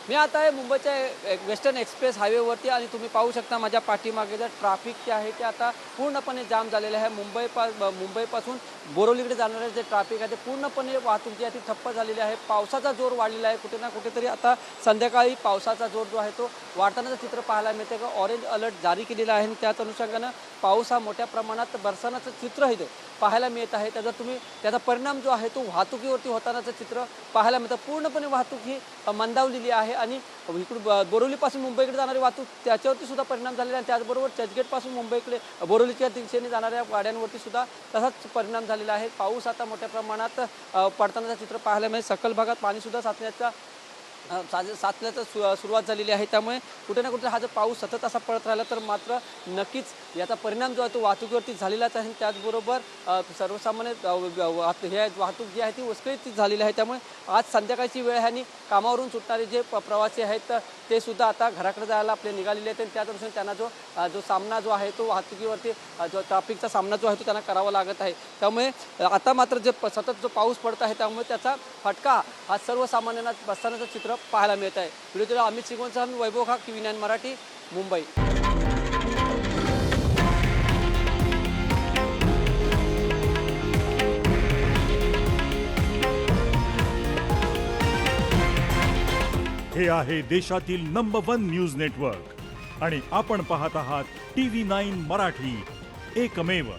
मी आता आहे मुंबईच्या वेस्टर्न एक्सप्रेस हायवेवरती आणि तुम्ही पाहू शकता माझ्या पाठीमागे जे ट्रॅफिक जे आहे ते आता पूर्णपणे जाम झालेलं आहे। मुंबईपासून बोरिवलीकडे जाणारे जे ट्रॅफिक आहे ते पूर्णपणे वाहतूक जी आहे ती ठप्प झालेली आहे। पावसाचा जोर वाढलेला आहे, कुठे ना कुठेतरी आता संध्याकाळी पावसाचा जोर जो आहे तो वाढतानाचं चित्र पाहायला मिळते। ऑरेंज अलर्ट जारी केलेला आहे आणि त्याच अनुषंगानं पाऊस हा मोठ्या प्रमाणात बरसानाचं चित्र इथे पाहायला मिळत आहे। त्याचा परिणाम जो आहे तो वाहतुकीवरती होतानाचं चित्र पाहायला मिळतं। पूर्णपणे वाहतूक ही मंदावलेली आहे आणि इकडून बोरिवलीपासून मुंबईकडे जाणारी वाहतूक त्याच्यावरती सुद्धा परिणाम झालेला आहे। त्याचबरोबर चर्चगेटपासून मुंबईकडे बोरिवलीच्या दिशेने जाणाऱ्या गाड्यांवरती सुद्धा तसाच परिणाम झालेला आहे। पाऊस आता मोठ्या प्रमाणात पडतानाचं चित्र पाहायला मिळेल। सकल भागात पाणीसुद्धा साचण्याचं सुरुवात झालेली आहे। त्यामुळे कुठे ना कुठे हा जर पाऊस सतत असा पडत राहिला तर मात्र नक्कीच याचा परिणाम जो आहे तो वाहतुकीवरती झालेलाच आहे। त्याचबरोबर सर्वसामान्य वाहतूक जी आहे ती विस्कळीत झालेली आहे। त्यामुळे आज संध्याकाळची वेळ आहे आणि कामावरून सुटणारे जे प्रवासी आहेत ते सुद्धा आता घराकडे जायला आपले निघालेले आहेत। त्याच अनुषंगाने त्यांना जो सामना जो आहे तो वाहतुकीवरती जो ट्रॅफिकचा सामना जो आहे तो त्यांना करावा लागत आहे। त्यामुळे आता मात्र जे सतत जो पाऊस पडत आहे त्यामुळे त्याचा फटका हा सर्वसामान्यांना बसतानाचं चित्र पाहायला मिळत आहे। व्हिडिओ अमित सिंगोंसह वैभव खाक, TV9 मराठी, मुंबई। हे आहे देशातील नंबर 1 न्यूज नेटवर्क आणि आपण पाहत आहात TV9 मराठी, एकमेव।